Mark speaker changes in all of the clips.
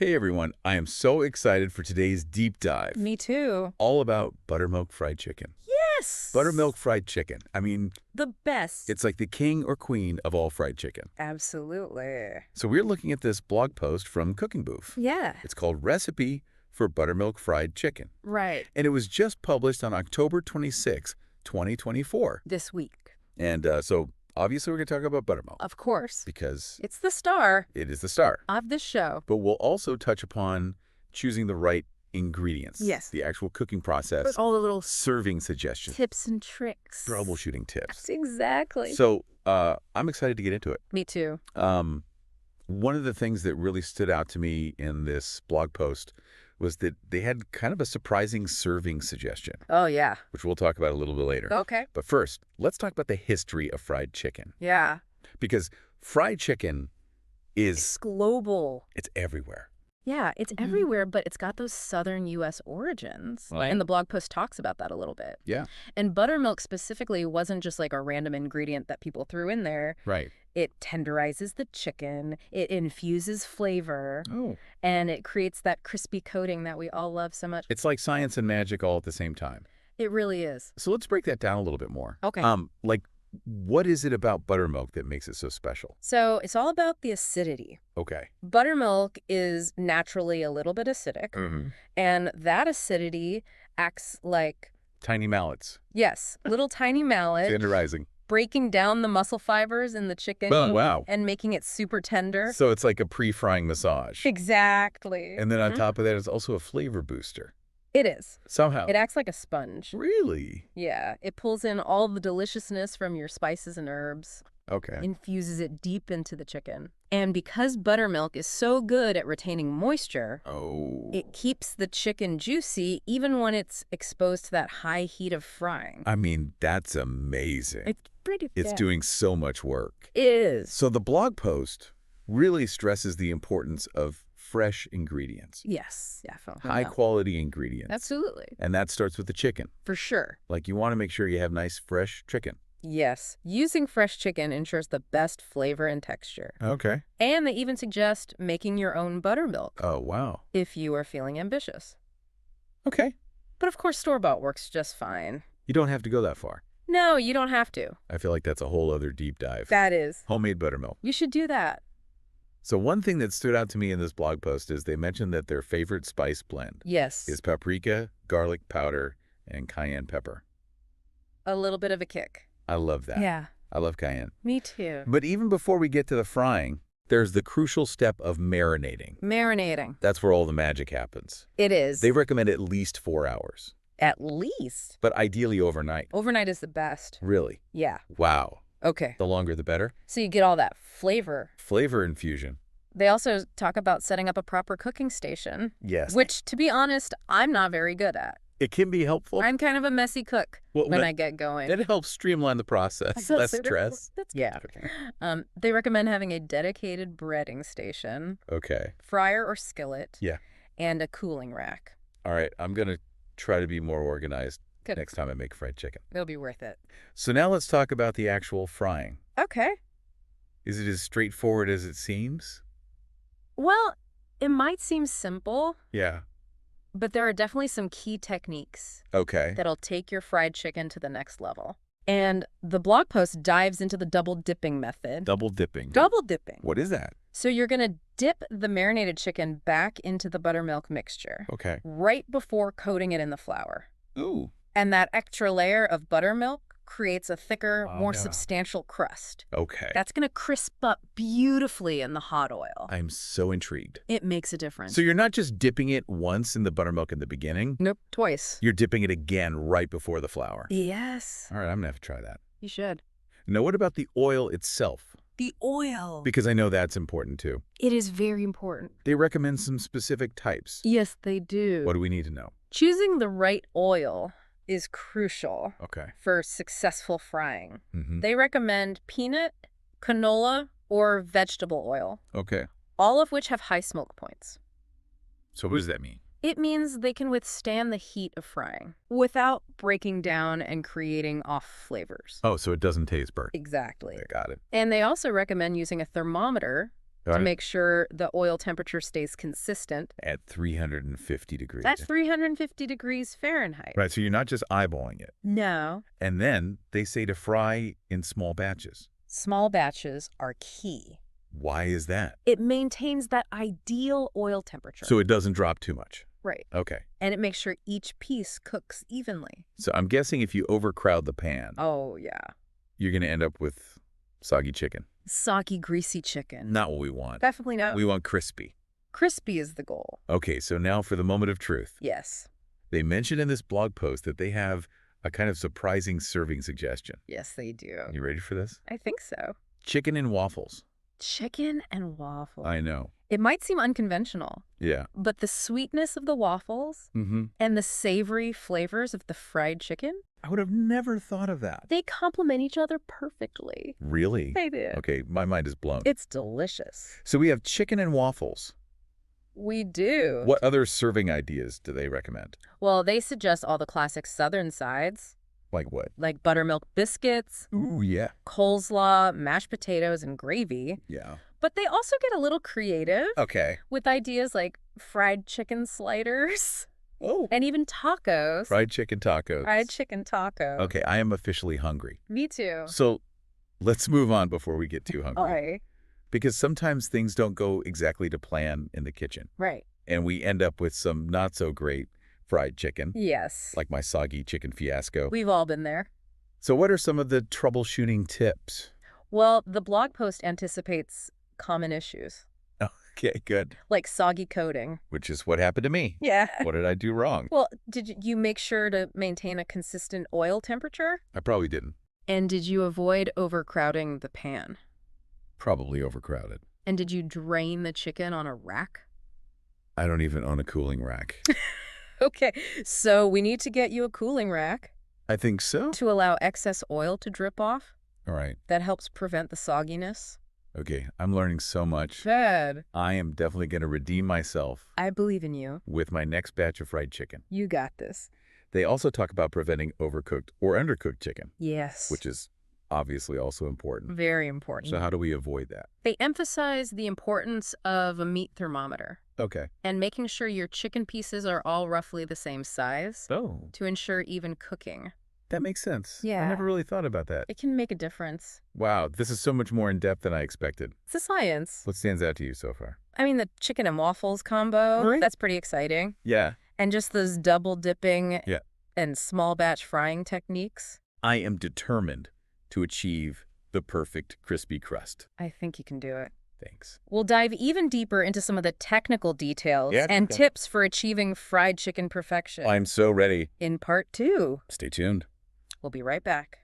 Speaker 1: Hey everyone, I am so excited for today's deep dive.
Speaker 2: Me too.
Speaker 1: All about buttermilk fried chicken.
Speaker 2: Yes!
Speaker 1: Buttermilk fried chicken. I mean,
Speaker 2: The best.
Speaker 1: it's like the king or queen of all fried chicken.
Speaker 2: Absolutely.
Speaker 1: So we're looking at this blog post from Cooking Booth.
Speaker 2: Yeah.
Speaker 1: It's called Recipe for Buttermilk Fried Chicken.
Speaker 2: Right.
Speaker 1: And it was just published on October 26, 2024.
Speaker 2: This week.
Speaker 1: And so obviously we're going to talk about buttermilk.
Speaker 2: Of course.
Speaker 1: Because
Speaker 2: It's the star
Speaker 1: it is the star.
Speaker 2: of this show.
Speaker 1: But we'll also touch upon choosing the right ingredients.
Speaker 2: Yes.
Speaker 1: The actual cooking process.
Speaker 2: All the little
Speaker 1: Serving suggestions.
Speaker 2: tips and tricks.
Speaker 1: Troubleshooting tips.
Speaker 2: Exactly.
Speaker 1: So I'm excited to get into it.
Speaker 2: Me too.
Speaker 1: One of the things that really stood out to me in this blog post was that they had kind of a surprising serving suggestion,
Speaker 2: Oh, yeah.
Speaker 1: which we'll talk about a little bit later.
Speaker 2: Okay.
Speaker 1: But first, let's talk about the history of fried chicken.
Speaker 2: Yeah.
Speaker 1: Because fried chicken
Speaker 2: It's global.
Speaker 1: it's everywhere.
Speaker 2: Yeah, it's everywhere, but it's got those southern U.S. origins.
Speaker 1: Right.
Speaker 2: And the blog post talks about that a little bit.
Speaker 1: Yeah.
Speaker 2: And buttermilk specifically wasn't just like a random ingredient that people threw in there.
Speaker 1: Right.
Speaker 2: It tenderizes the chicken, it infuses flavor,
Speaker 1: Oh.
Speaker 2: and it creates that crispy coating that we all love so much.
Speaker 1: It's like science and magic all at the same time.
Speaker 2: It really is.
Speaker 1: So let's break that down a little bit more.
Speaker 2: Okay.
Speaker 1: Like, what is it about buttermilk that makes it so special?
Speaker 2: So it's all about the acidity.
Speaker 1: Okay.
Speaker 2: Buttermilk is naturally a little bit acidic,
Speaker 1: Mm-hmm.
Speaker 2: and that acidity acts like,
Speaker 1: Tiny mallets.
Speaker 2: yes, little tiny mallet,
Speaker 1: Tenderizing.
Speaker 2: breaking down the muscle fibers in the chicken
Speaker 1: Oh, wow.
Speaker 2: and making it super tender.
Speaker 1: So it's like a pre-frying massage.
Speaker 2: Exactly.
Speaker 1: And then on top of that, it's also a flavor booster.
Speaker 2: It is.
Speaker 1: Somehow.
Speaker 2: It acts like a sponge.
Speaker 1: Really?
Speaker 2: Yeah, it pulls in all the deliciousness from your spices and herbs,
Speaker 1: Okay.
Speaker 2: infuses it deep into the chicken. And because buttermilk is so good at retaining moisture,
Speaker 1: Oh.
Speaker 2: it keeps the chicken juicy even when it's exposed to that high heat of frying.
Speaker 1: I mean, that's amazing.
Speaker 2: It's pretty
Speaker 1: It's
Speaker 2: fast.
Speaker 1: doing so much work.
Speaker 2: It is.
Speaker 1: So the blog post really stresses the importance of fresh ingredients.
Speaker 2: Yes, definitely.
Speaker 1: High quality ingredients.
Speaker 2: Absolutely.
Speaker 1: And that starts with the chicken.
Speaker 2: For sure.
Speaker 1: Like, you want to make sure you have nice, fresh chicken.
Speaker 2: Yes. Using fresh chicken ensures the best flavor and texture.
Speaker 1: Okay.
Speaker 2: And they even suggest making your own buttermilk
Speaker 1: Oh, wow.
Speaker 2: if you are feeling ambitious.
Speaker 1: Okay.
Speaker 2: But of course, store-bought works just fine.
Speaker 1: You don't have to go that far.
Speaker 2: No, you don't have to.
Speaker 1: I feel like that's a whole other deep dive.
Speaker 2: That is.
Speaker 1: Homemade buttermilk.
Speaker 2: You should do that.
Speaker 1: So one thing that stood out to me in this blog post is they mentioned that their favorite spice blend
Speaker 2: Yes.
Speaker 1: is paprika, garlic powder, and cayenne pepper.
Speaker 2: A little bit of a kick.
Speaker 1: I love that.
Speaker 2: Yeah.
Speaker 1: I love cayenne.
Speaker 2: Me too.
Speaker 1: But even before we get to the frying, there's the crucial step of marinating.
Speaker 2: Marinating.
Speaker 1: That's where all the magic happens.
Speaker 2: It is.
Speaker 1: They recommend at least 4 hours,
Speaker 2: At least.
Speaker 1: but ideally overnight.
Speaker 2: Overnight is the best.
Speaker 1: Really?
Speaker 2: Yeah.
Speaker 1: Wow.
Speaker 2: Okay.
Speaker 1: The longer the better.
Speaker 2: So you get all that flavor.
Speaker 1: Flavor infusion.
Speaker 2: They also talk about setting up a proper cooking station,
Speaker 1: Yes.
Speaker 2: which, to be honest, I'm not very good at.
Speaker 1: It can be helpful.
Speaker 2: I'm kind of a messy cook
Speaker 1: Well,
Speaker 2: when
Speaker 1: that-
Speaker 2: I get going.
Speaker 1: It helps streamline the process. Less stress.
Speaker 2: That's yeah. They recommend having a dedicated breading station,
Speaker 1: Okay.
Speaker 2: fryer or skillet,
Speaker 1: Yeah.
Speaker 2: and a cooling rack.
Speaker 1: All right. I'm going to try to be more organized
Speaker 2: Good.
Speaker 1: next time I make fried chicken.
Speaker 2: It'll be worth it.
Speaker 1: So now let's talk about the actual frying.
Speaker 2: Okay.
Speaker 1: Is it as straightforward as it seems?
Speaker 2: Well, it might seem simple,
Speaker 1: Yeah.
Speaker 2: but there are definitely some key techniques
Speaker 1: Okay.
Speaker 2: that'll take your fried chicken to the next level. And the blog post dives into the double dipping method.
Speaker 1: Double dipping.
Speaker 2: Double dipping.
Speaker 1: What is that?
Speaker 2: So you're going to dip the marinated chicken back into the buttermilk mixture
Speaker 1: Okay.
Speaker 2: right before coating it in the flour.
Speaker 1: Ooh.
Speaker 2: And that extra layer of buttermilk creates a thicker,
Speaker 1: Oh,
Speaker 2: more
Speaker 1: yeah.
Speaker 2: substantial crust.
Speaker 1: Okay.
Speaker 2: That's going to crisp up beautifully in the hot oil.
Speaker 1: I'm so intrigued.
Speaker 2: It makes a difference.
Speaker 1: So you're not just dipping it once in the buttermilk in the beginning.
Speaker 2: Nope, twice.
Speaker 1: You're dipping it again right before the flour.
Speaker 2: Yes,
Speaker 1: All right. I'm going to have to try that.
Speaker 2: you should.
Speaker 1: Now, what about the oil itself?
Speaker 2: The oil.
Speaker 1: Because I know that's important too.
Speaker 2: It is very important.
Speaker 1: They recommend some specific types.
Speaker 2: Yes, they do.
Speaker 1: What do we need to know?
Speaker 2: Choosing the right oil is crucial
Speaker 1: Okay.
Speaker 2: for successful frying.
Speaker 1: Mm-hmm.
Speaker 2: They recommend peanut, canola, or vegetable oil,
Speaker 1: Okay.
Speaker 2: all of which have high smoke points.
Speaker 1: So what does that mean?
Speaker 2: It means they can withstand the heat of frying without breaking down and creating off flavors.
Speaker 1: Oh, so it doesn't taste burnt.
Speaker 2: Exactly.
Speaker 1: I got it.
Speaker 2: And they also recommend using a thermometer to make sure the oil temperature stays consistent.
Speaker 1: At 350 degrees.
Speaker 2: That's 350 degrees Fahrenheit.
Speaker 1: Right, so you're not just eyeballing it.
Speaker 2: No.
Speaker 1: And then they say to fry in small batches.
Speaker 2: Small batches are key.
Speaker 1: Why is that?
Speaker 2: It maintains that ideal oil temperature.
Speaker 1: So it doesn't drop too much.
Speaker 2: Right.
Speaker 1: Okay.
Speaker 2: And it makes sure each piece cooks evenly.
Speaker 1: So I'm guessing if you overcrowd the pan,
Speaker 2: Oh, yeah.
Speaker 1: you're going to end up with soggy chicken.
Speaker 2: Soggy, greasy chicken.
Speaker 1: Not what we want.
Speaker 2: Definitely not.
Speaker 1: We want crispy.
Speaker 2: Crispy is the goal.
Speaker 1: Okay, so now for the moment of truth.
Speaker 2: Yes.
Speaker 1: They mentioned in this blog post that they have a kind of surprising serving suggestion.
Speaker 2: Yes, they do.
Speaker 1: You ready for this?
Speaker 2: I think so.
Speaker 1: Chicken and waffles.
Speaker 2: Chicken and waffles.
Speaker 1: I know.
Speaker 2: It might seem unconventional,
Speaker 1: Yeah.
Speaker 2: but the sweetness of the waffles and the savory flavors of the fried chicken,
Speaker 1: I would have never thought of that.
Speaker 2: they complement each other perfectly.
Speaker 1: Really?
Speaker 2: They do.
Speaker 1: Okay, my mind is blown.
Speaker 2: It's delicious.
Speaker 1: So we have chicken and waffles.
Speaker 2: We do.
Speaker 1: What other serving ideas do they recommend?
Speaker 2: Well, they suggest all the classic Southern sides,
Speaker 1: Like what?
Speaker 2: like buttermilk biscuits,
Speaker 1: Ooh, yeah.
Speaker 2: coleslaw, mashed potatoes, and gravy.
Speaker 1: Yeah.
Speaker 2: But they also get a little creative
Speaker 1: Okay.
Speaker 2: with ideas like fried chicken sliders
Speaker 1: Oh.
Speaker 2: and even tacos.
Speaker 1: Fried chicken tacos.
Speaker 2: Fried chicken taco.
Speaker 1: Okay, I am officially hungry.
Speaker 2: Me too.
Speaker 1: So let's move on before we get too hungry.
Speaker 2: All right.
Speaker 1: Because sometimes things don't go exactly to plan in the kitchen.
Speaker 2: Right.
Speaker 1: And we end up with some not so great fried chicken,
Speaker 2: Yes.
Speaker 1: like my soggy chicken fiasco.
Speaker 2: We've all been there.
Speaker 1: So what are some of the troubleshooting tips?
Speaker 2: Well, the blog post anticipates common issues,
Speaker 1: Okay, good.
Speaker 2: like soggy coating.
Speaker 1: Which is what happened to me.
Speaker 2: Yeah.
Speaker 1: What did I do wrong?
Speaker 2: Well, did you make sure to maintain a consistent oil temperature?
Speaker 1: I probably didn't.
Speaker 2: And did you avoid overcrowding the pan?
Speaker 1: Probably overcrowded.
Speaker 2: And did you drain the chicken on a rack?
Speaker 1: I don't even own a cooling rack.
Speaker 2: Okay, so we need to get you a cooling rack
Speaker 1: I think so.
Speaker 2: to allow excess oil to drip off.
Speaker 1: All right.
Speaker 2: That helps prevent the sogginess.
Speaker 1: Okay, I'm learning so much.
Speaker 2: Good.
Speaker 1: I am definitely going to redeem myself
Speaker 2: I believe in you.
Speaker 1: with my next batch of fried chicken.
Speaker 2: You got this.
Speaker 1: They also talk about preventing overcooked or undercooked chicken,
Speaker 2: Yes.
Speaker 1: which is obviously also important.
Speaker 2: very important.
Speaker 1: So how do we avoid that?
Speaker 2: They emphasize the importance of a meat thermometer
Speaker 1: Okay.
Speaker 2: and making sure your chicken pieces are all roughly the same size
Speaker 1: Oh,
Speaker 2: to ensure even cooking.
Speaker 1: that makes sense.
Speaker 2: Yeah.
Speaker 1: I never really thought about that.
Speaker 2: It can make a difference.
Speaker 1: Wow, this is so much more in depth than I expected.
Speaker 2: It's a science.
Speaker 1: What stands out to you so far?
Speaker 2: I mean, the chicken and waffles combo,
Speaker 1: Right.
Speaker 2: that's pretty exciting.
Speaker 1: Yeah.
Speaker 2: And just those double dipping
Speaker 1: Yeah.
Speaker 2: and small batch frying techniques.
Speaker 1: I am determined to achieve the perfect crispy crust.
Speaker 2: I think you can do it.
Speaker 1: Thanks.
Speaker 2: We'll dive even deeper into some of the technical details
Speaker 1: Yeah,
Speaker 2: and
Speaker 1: okay.
Speaker 2: tips for achieving fried chicken perfection
Speaker 1: I'm so ready.
Speaker 2: in part 2.
Speaker 1: Stay tuned.
Speaker 2: We'll be right back.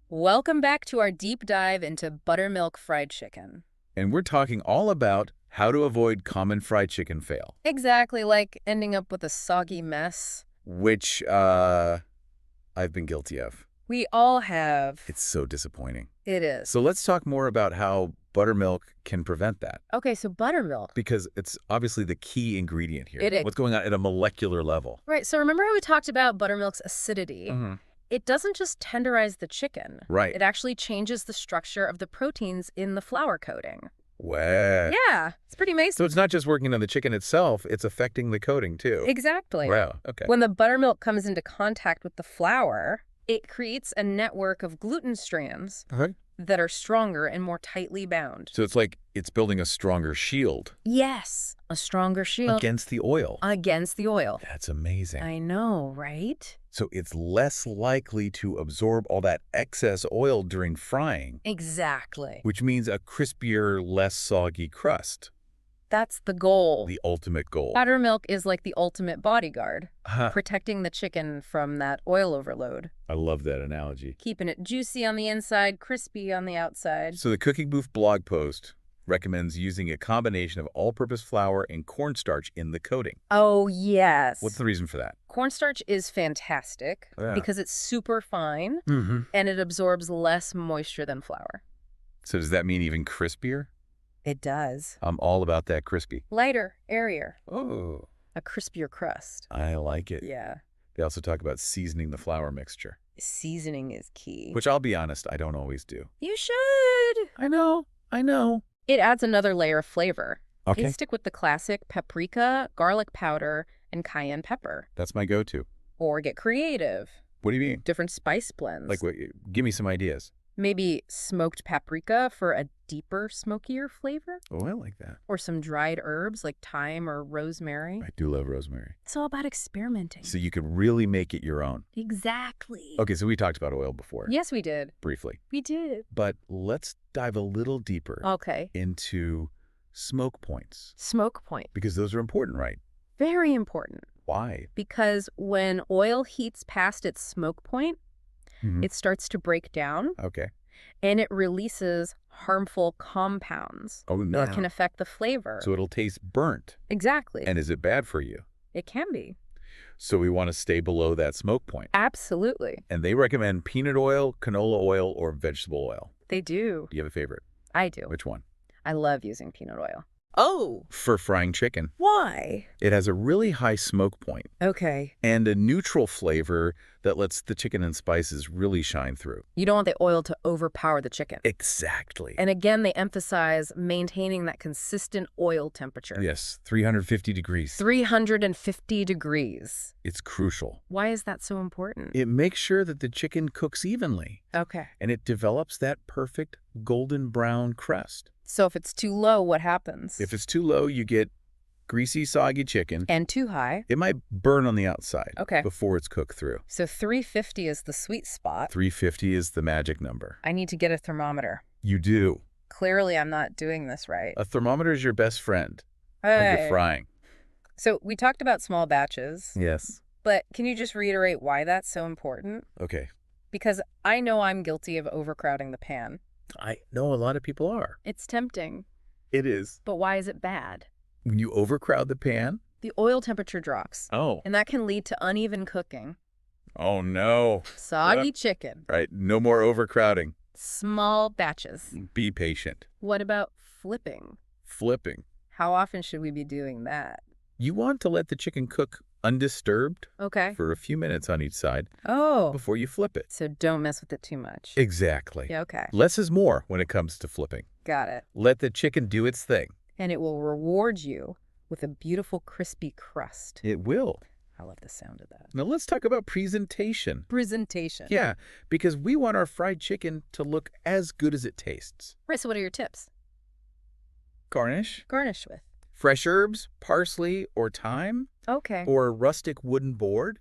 Speaker 2: Welcome back to our deep dive into buttermilk fried chicken.
Speaker 1: And we're talking all about how to avoid common fried chicken fail,
Speaker 2: Exactly, like ending up with a soggy mess.
Speaker 1: which I've been guilty of.
Speaker 2: We all have.
Speaker 1: It's so disappointing.
Speaker 2: It is.
Speaker 1: So let's talk more about how buttermilk can prevent that,
Speaker 2: Okay, so buttermilk.
Speaker 1: because it's obviously the key ingredient here.
Speaker 2: It is.
Speaker 1: What's going on at a molecular level?
Speaker 2: Right, so remember how we talked about buttermilk's acidity? It doesn't just tenderize the chicken.
Speaker 1: Right.
Speaker 2: It actually changes the structure of the proteins in the flour coating.
Speaker 1: Wow.
Speaker 2: Yeah, it's pretty amazing.
Speaker 1: So it's not just working on the chicken itself, it's affecting the coating too.
Speaker 2: Exactly.
Speaker 1: Wow. Okay.
Speaker 2: When the buttermilk comes into contact with the flour, it creates a network of gluten strands
Speaker 1: Okay.
Speaker 2: that are stronger and more tightly bound.
Speaker 1: So it's like it's building a stronger shield
Speaker 2: Yes, a stronger shield
Speaker 1: against the oil.
Speaker 2: against the oil.
Speaker 1: That's amazing.
Speaker 2: I know, right?
Speaker 1: So it's less likely to absorb all that excess oil during frying,
Speaker 2: Exactly.
Speaker 1: which means a crispier, less soggy crust.
Speaker 2: That's the goal.
Speaker 1: The ultimate goal.
Speaker 2: Buttermilk is like the ultimate bodyguard,
Speaker 1: Huh.
Speaker 2: protecting the chicken from that oil overload,
Speaker 1: I love that analogy.
Speaker 2: keeping it juicy on the inside, crispy on the outside.
Speaker 1: So the Cooking Booth blog post recommends using a combination of all-purpose flour and cornstarch in the coating.
Speaker 2: Oh, yes.
Speaker 1: What's the reason for that?
Speaker 2: Cornstarch is fantastic
Speaker 1: Yeah.
Speaker 2: because it's super fine
Speaker 1: Mm-hmm.
Speaker 2: and it absorbs less moisture than flour.
Speaker 1: So does that mean even crispier?
Speaker 2: It does.
Speaker 1: I'm all about that crispy.
Speaker 2: Lighter, airier,
Speaker 1: Oh,
Speaker 2: a crispier crust.
Speaker 1: I like it.
Speaker 2: Yeah.
Speaker 1: They also talk about seasoning the flour mixture,
Speaker 2: Seasoning is key.
Speaker 1: which I'll be honest, I don't always do.
Speaker 2: You should.
Speaker 1: I know.
Speaker 2: It adds another layer of flavor.
Speaker 1: Okay.
Speaker 2: I stick with the classic paprika, garlic powder, and cayenne pepper.
Speaker 1: That's my go-to.
Speaker 2: Or get creative.
Speaker 1: What do you mean?
Speaker 2: Different spice blends.
Speaker 1: Like, what, give me some ideas.
Speaker 2: Maybe smoked paprika for a deeper, smokier flavor?
Speaker 1: Oh, I like that.
Speaker 2: Or some dried herbs like thyme or rosemary.
Speaker 1: I do love rosemary.
Speaker 2: It's all about experimenting.
Speaker 1: So you could really make it your own.
Speaker 2: Exactly.
Speaker 1: Okay, so we talked about oil before.
Speaker 2: Yes, we did.
Speaker 1: Briefly.
Speaker 2: We did.
Speaker 1: But let's dive a little deeper
Speaker 2: Okay.
Speaker 1: into smoke points.
Speaker 2: Smoke point.
Speaker 1: Because those are important, right?
Speaker 2: Very important.
Speaker 1: Why?
Speaker 2: Because when oil heats past its smoke point, it starts to break down
Speaker 1: Okay.
Speaker 2: and it releases harmful compounds
Speaker 1: Oh, no.
Speaker 2: that can affect the flavor.
Speaker 1: So it'll taste burnt.
Speaker 2: Exactly.
Speaker 1: And is it bad for you?
Speaker 2: It can be.
Speaker 1: So we want to stay below that smoke point.
Speaker 2: Absolutely.
Speaker 1: And they recommend peanut oil, canola oil, or vegetable oil.
Speaker 2: They do.
Speaker 1: Do you have a favorite?
Speaker 2: I do.
Speaker 1: Which one?
Speaker 2: I love using peanut oil. Oh,
Speaker 1: For frying chicken.
Speaker 2: why?
Speaker 1: It has a really high smoke point
Speaker 2: Okay.
Speaker 1: and a neutral flavor that lets the chicken and spices really shine through.
Speaker 2: You don't want the oil to overpower the chicken.
Speaker 1: Exactly.
Speaker 2: And again, they emphasize maintaining that consistent oil temperature.
Speaker 1: Yes, 350 degrees.
Speaker 2: 350 degrees.
Speaker 1: It's crucial.
Speaker 2: Why is that so important?
Speaker 1: It makes sure that the chicken cooks evenly,
Speaker 2: Okay.
Speaker 1: and it develops that perfect golden brown crust.
Speaker 2: So if it's too low, what happens?
Speaker 1: If it's too low, you get greasy, soggy chicken.
Speaker 2: And too high.
Speaker 1: It might burn on the outside
Speaker 2: Okay.
Speaker 1: before it's cooked through.
Speaker 2: So 350 is the sweet spot.
Speaker 1: 350 is the magic number.
Speaker 2: I need to get a thermometer.
Speaker 1: You do.
Speaker 2: Clearly, I'm not doing this right.
Speaker 1: A thermometer is your best friend when you're
Speaker 2: Hey.
Speaker 1: frying.
Speaker 2: So we talked about small batches,
Speaker 1: Yes.
Speaker 2: but can you just reiterate why that's so important?
Speaker 1: Okay.
Speaker 2: Because I know I'm guilty of overcrowding the pan.
Speaker 1: I know a lot of people are.
Speaker 2: It's tempting,
Speaker 1: It is.
Speaker 2: but why is it bad?
Speaker 1: When you overcrowd the pan.
Speaker 2: The oil temperature drops,
Speaker 1: Oh.
Speaker 2: and that can lead to uneven cooking,
Speaker 1: Oh, no.
Speaker 2: soggy chicken,
Speaker 1: Right. No more overcrowding.
Speaker 2: small batches.
Speaker 1: Be patient.
Speaker 2: What about flipping?
Speaker 1: Flipping.
Speaker 2: How often should we be doing that?
Speaker 1: You want to let the chicken cook undisturbed
Speaker 2: Okay.
Speaker 1: for a few minutes on each side
Speaker 2: Oh,
Speaker 1: before you flip it.
Speaker 2: so don't mess with it too much.
Speaker 1: Exactly.
Speaker 2: Yeah, okay.
Speaker 1: Less is more when it comes to flipping.
Speaker 2: Got it.
Speaker 1: Let the chicken do its thing.
Speaker 2: And it will reward you with a beautiful crispy crust.
Speaker 1: It will.
Speaker 2: I love the sound of that.
Speaker 1: Now let's talk about presentation.
Speaker 2: Presentation.
Speaker 1: Yeah, because we want our fried chicken to look as good as it tastes.
Speaker 2: Right, so what are your tips?
Speaker 1: Garnish.
Speaker 2: Garnish with.
Speaker 1: Fresh herbs, parsley, or thyme,
Speaker 2: Okay.
Speaker 1: or a rustic wooden board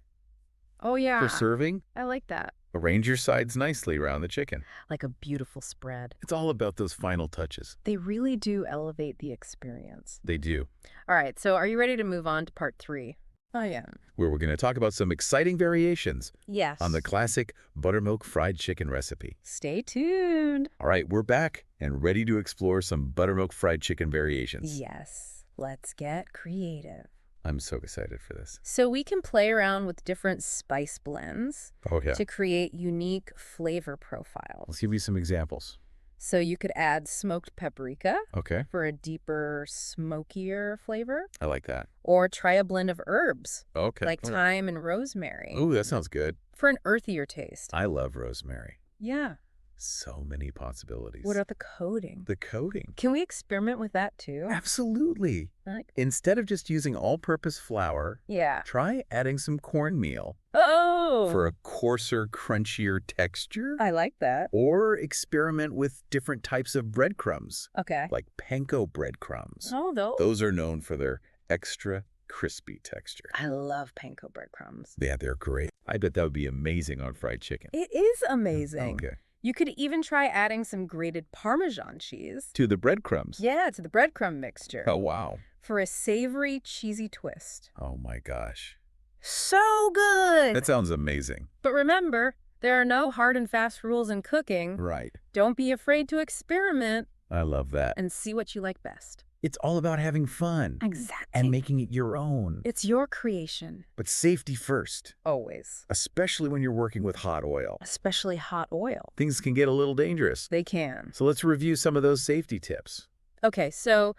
Speaker 2: Oh, yeah.
Speaker 1: for serving.
Speaker 2: I like that.
Speaker 1: Arrange your sides nicely around the chicken.
Speaker 2: Like a beautiful spread.
Speaker 1: It's all about those final touches.
Speaker 2: They really do elevate the experience.
Speaker 1: They do.
Speaker 2: All right, so are you ready to move on to part 3? I am.
Speaker 1: Where we're going to talk about some exciting variations
Speaker 2: Yes.
Speaker 1: on the classic buttermilk fried chicken recipe.
Speaker 2: Stay tuned.
Speaker 1: All right, we're back and ready to explore some buttermilk fried chicken variations.
Speaker 2: Yes. Let's get creative.
Speaker 1: I'm so excited for this.
Speaker 2: So we can play around with different spice blends
Speaker 1: Oh, yeah.
Speaker 2: to create unique flavor profiles.
Speaker 1: Let's give you some examples.
Speaker 2: So you could add smoked paprika
Speaker 1: Okay,
Speaker 2: for a deeper, smokier flavor,
Speaker 1: I like that.
Speaker 2: or try a blend of herbs
Speaker 1: Okay.
Speaker 2: like thyme and rosemary
Speaker 1: Ooh, that sounds good.
Speaker 2: for an earthier taste.
Speaker 1: I love rosemary.
Speaker 2: Yeah.
Speaker 1: So many possibilities.
Speaker 2: What about the coating?
Speaker 1: The coating?
Speaker 2: Can we experiment with that too?
Speaker 1: Absolutely.
Speaker 2: Like,
Speaker 1: Instead of just using all-purpose flour,
Speaker 2: yeah.
Speaker 1: try adding some cornmeal
Speaker 2: Oh,
Speaker 1: for a coarser, crunchier texture.
Speaker 2: I like that.
Speaker 1: Or experiment with different types of breadcrumbs,
Speaker 2: Okay.
Speaker 1: like panko breadcrumbs.
Speaker 2: Oh,
Speaker 1: Those are known for their extra crispy texture.
Speaker 2: I love panko breadcrumbs.
Speaker 1: Yeah, they're great. I bet that would be amazing on fried chicken.
Speaker 2: It is amazing.
Speaker 1: Okay.
Speaker 2: You could even try adding some grated Parmesan cheese.
Speaker 1: To the breadcrumbs.
Speaker 2: Yeah, to the breadcrumb mixture.
Speaker 1: Oh, wow.
Speaker 2: For a savory, cheesy twist.
Speaker 1: Oh, my gosh.
Speaker 2: So good!
Speaker 1: That sounds amazing.
Speaker 2: But remember, there are no hard and fast rules in cooking.
Speaker 1: Right.
Speaker 2: Don't be afraid to experiment
Speaker 1: I love that.
Speaker 2: and see what you like best.
Speaker 1: It's all about having fun
Speaker 2: Exactly.
Speaker 1: and making it your own.
Speaker 2: It's your creation.
Speaker 1: But safety first,
Speaker 2: Always.
Speaker 1: especially when you're working with hot oil.
Speaker 2: Especially hot oil.
Speaker 1: Things can get a little dangerous.
Speaker 2: They can.
Speaker 1: So let's review some of those safety tips.
Speaker 2: Okay, so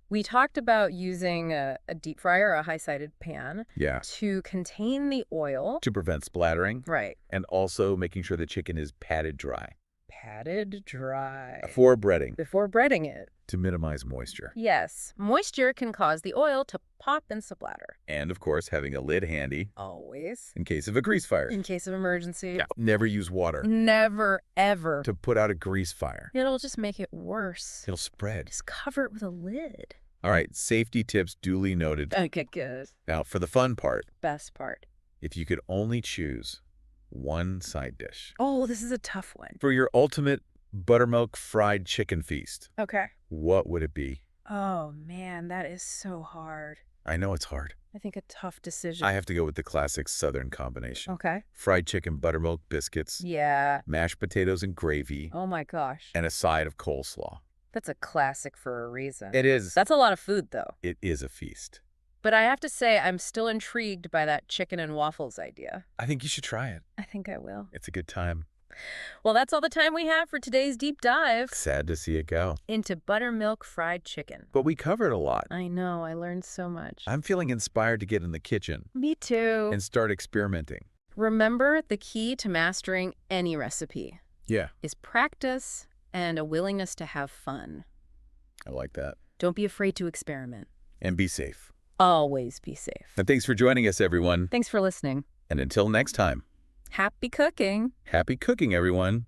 Speaker 2: we talked about using a deep fryer or a high-sided pan
Speaker 1: Yeah.
Speaker 2: to contain the oil.
Speaker 1: To prevent splattering
Speaker 2: Right.
Speaker 1: and also making sure the chicken is patted dry.
Speaker 2: Patted dry.
Speaker 1: For breading,
Speaker 2: Before breading it.
Speaker 1: to minimize moisture.
Speaker 2: Yes, moisture can cause the oil to pop and splatter.
Speaker 1: And, of course, having a lid handy
Speaker 2: Always.
Speaker 1: in case of a grease fire.
Speaker 2: In case of emergency.
Speaker 1: Yeah. Never use water
Speaker 2: Never, ever.
Speaker 1: to put out a grease fire.
Speaker 2: It'll just make it worse.
Speaker 1: It'll spread.
Speaker 2: Just cover it with a lid.
Speaker 1: All right, safety tips duly noted.
Speaker 2: Okay, good.
Speaker 1: Now, for the fun part,
Speaker 2: Best part.
Speaker 1: if you could only choose one side dish
Speaker 2: Oh, this is a tough one.
Speaker 1: for your ultimate buttermilk fried chicken feast,
Speaker 2: Okay.
Speaker 1: what would it be?
Speaker 2: Oh, man, that is so hard.
Speaker 1: I know it's hard.
Speaker 2: I think a tough decision.
Speaker 1: I have to go with the classic Southern combination.
Speaker 2: Okay.
Speaker 1: Fried chicken, buttermilk biscuits,
Speaker 2: Yeah.
Speaker 1: mashed potatoes and gravy,
Speaker 2: Oh, my gosh.
Speaker 1: and a side of coleslaw.
Speaker 2: That's a classic for a reason.
Speaker 1: It is.
Speaker 2: That's a lot of food, though.
Speaker 1: It is a feast.
Speaker 2: But I have to say, I'm still intrigued by that chicken and waffles idea.
Speaker 1: I think you should try it.
Speaker 2: I think I will.
Speaker 1: It's a good time.
Speaker 2: Well, that's all the time we have for today's deep dive
Speaker 1: Sad to see it go.
Speaker 2: into buttermilk fried chicken.
Speaker 1: But we covered a lot.
Speaker 2: I know, I learned so much.
Speaker 1: I'm feeling inspired to get in the kitchen
Speaker 2: Me too.
Speaker 1: and start experimenting.
Speaker 2: Remember, the key to mastering any recipe
Speaker 1: Yeah,
Speaker 2: is practice and a willingness to have fun.
Speaker 1: I like that.
Speaker 2: Don't be afraid to experiment.
Speaker 1: And be safe.
Speaker 2: Always be safe.
Speaker 1: And thanks for joining us, everyone.
Speaker 2: Thanks for listening.
Speaker 1: And until next time,
Speaker 2: Happy cooking!
Speaker 1: happy cooking, everyone.